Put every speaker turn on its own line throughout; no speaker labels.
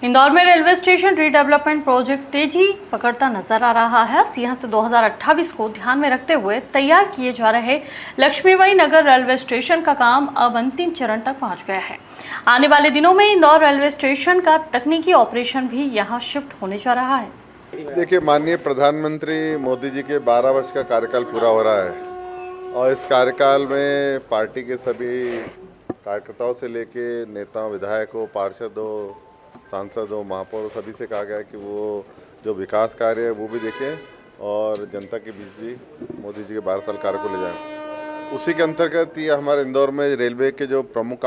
इंदौर में railway station redevelopment project तेजी पकड़ता नजर आ रहा है। सिंहस्थ 2028 को ध्यान में रखते हुए तैयार किए जा रहे लक्ष्मीबाई नगर रेलवे स्टेशन का काम अब अंतिम चरण तक पहुंच गया है। आने वाले दिनों में इंदौर रेलवे स्टेशन का तकनीकी ऑपरेशन भी यहां शिफ्ट होने जा रहा है।
देखिए, माननीय प्रधानमंत्री मोदी जी के 12 वर्ष का कार्यकाल पूरा हो रहा है और इस कार्यकाल में पार्टी के सभी कार्यकर्ताओं से लेके नेताओं, विधायकों, पार्षदों, सांसदों, महापौरों सभी से कहा गया है कि वो जो विकास कार्य है वो भी देखें और जनता के बीच भी मोदी जी के 12 साल कार्य को ले जाएं। उसी के अंतर्गत ये हमारे इंदौर में रेलवे के जो प्रमुख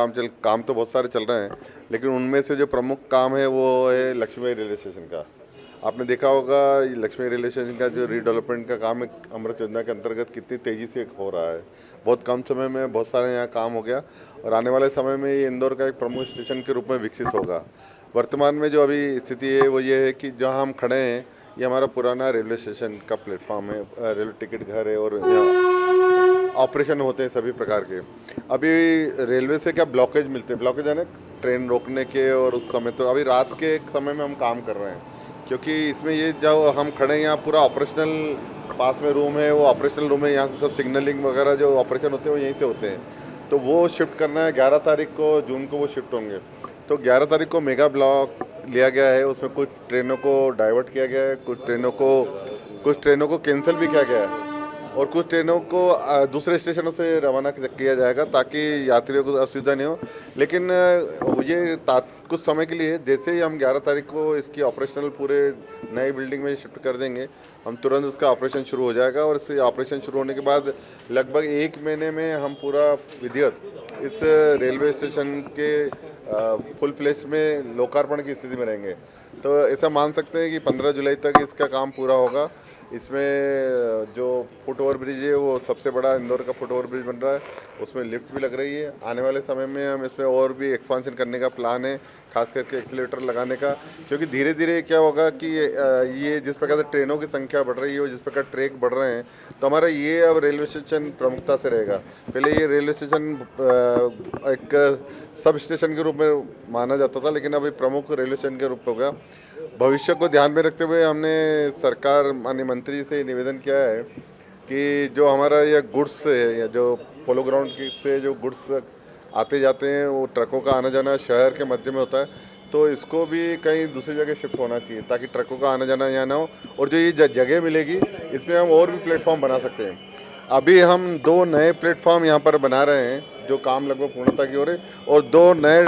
काम तो बहुत सारे चल रहे हैं, लेकिन उनमें से जो प्रमुख काम है वो है लक्ष्मीबाई रेलवे स्टेशन का। आपने देखा होगा लक्ष्मी रेलवे स्टेशन का जो रीडेवलपमेंट का काम है अमृत योजना के अंतर्गत कितनी तेज़ी से हो रहा है। बहुत कम समय में बहुत सारे यहाँ काम हो गया और आने वाले समय में ये इंदौर का एक प्रमुख स्टेशन के रूप में विकसित होगा। वर्तमान में जो अभी स्थिति है वो ये है कि जहाँ हम खड़े हैं ये हमारा पुराना रेलवे स्टेशन का प्लेटफॉर्म है, रेलवे टिकट घर है और यहाँ ऑपरेशन होते हैं सभी प्रकार के। अभी रेलवे से क्या ब्लॉकेज मिलते हैं, ब्लॉकेज है ना ट्रेन रोकने के, और उस समय तो अभी रात के समय में हम काम कर रहे हैं क्योंकि इसमें ये जो हम खड़े हैं यहाँ पूरा ऑपरेशनल पास में रूम है, वो ऑपरेशनल रूम है। यहाँ से सब सिग्नलिंग वगैरह जो ऑपरेशन होते हैं वो यहीं से होते हैं, तो वो शिफ्ट करना है। 11 तारीख को जून को वो शिफ्ट होंगे। तो 11 तारीख को मेगा ब्लॉक लिया गया है, उसमें कुछ ट्रेनों को डाइवर्ट किया गया है, कुछ ट्रेनों को कैंसिल भी किया गया है और कुछ ट्रेनों को दूसरे स्टेशनों से रवाना किया जाएगा ताकि यात्रियों को असुविधा नहीं हो। लेकिन ये कुछ समय के लिए, जैसे ही हम 11 तारीख को इसकी ऑपरेशनल पूरे नई बिल्डिंग में शिफ्ट कर देंगे, हम तुरंत उसका ऑपरेशन शुरू हो जाएगा और इससे ऑपरेशन शुरू होने के बाद लगभग 1 महीने में हम पूरा विधिवत इस रेलवे स्टेशन के फुल फ्लेश में लोकार्पण की स्थिति में रहेंगे। तो ऐसा मान सकते हैं कि 15 जुलाई तक इसका काम पूरा होगा। इसमें जो फुट ओवर ब्रिज है वो सबसे बड़ा इंदौर का फुट ओवर ब्रिज बन रहा है, उसमें लिफ्ट भी लग रही है। आने वाले समय में हम इसमें और भी एक्सपांशन करने का प्लान है, खास करके एक्सीलेटर लगाने का, क्योंकि धीरे धीरे क्या होगा कि ये जिस प्रकार से ट्रेनों की संख्या बढ़ रही है और जिस प्रकार ट्रैक बढ़ रहे हैं, तो हमारा ये अब रेलवे स्टेशन प्रमुखता से रहेगा। पहले ये रेलवे स्टेशन एक सब स्टेशन के रूप में माना जाता था, लेकिन अभी प्रमुख रेलवे स्टेशन के रूप में हो गया। भविष्य को ध्यान में रखते हुए हमने सरकार माननीय मंत्री से निवेदन किया है कि जो हमारा ये गुड्स है या जो पोलो ग्राउंड से जो गुड्स आते जाते हैं वो ट्रकों का आना जाना शहर के मध्य में होता है, तो इसको भी कहीं दूसरी जगह शिफ्ट होना चाहिए ताकि ट्रकों का आना जाना यहाँ ना हो। और जो ये जगह मिलेगी इसमें हम और भी प्लेटफॉर्म बना सकते हैं। अभी हम 2 नए प्लेटफॉर्म यहाँ पर बना रहे हैं जो काम लगभग पूर्णता की ओर है और 2 नए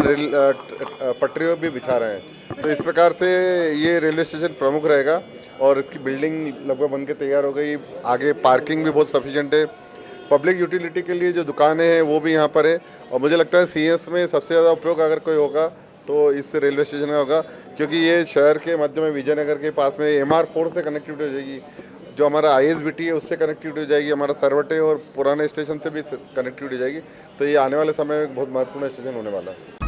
पटरियों भी बिछा रहे हैं। तो इस प्रकार से ये रेलवे स्टेशन प्रमुख रहेगा और इसकी बिल्डिंग लगभग बनके तैयार हो गई। आगे पार्किंग भी बहुत सफिशिएंट है। पब्लिक यूटिलिटी के लिए जो दुकानें हैं वो भी यहाँ पर है और मुझे लगता है सीएस में सबसे ज़्यादा उपयोग अगर कोई होगा तो इस रेलवे स्टेशन का होगा, क्योंकि ये शहर के मध्य में विजयनगर के पास में MR4 से कनेक्टिविटी हो जाएगी, जो हमारा ISBT है उससे कनेक्टिविटी हो जाएगी, हमारा सरवटे और पुराने स्टेशन से भी कनेक्टिविटी हो जाएगी। तो ये आने वाले समय में बहुत महत्वपूर्ण स्टेशन होने वाला है।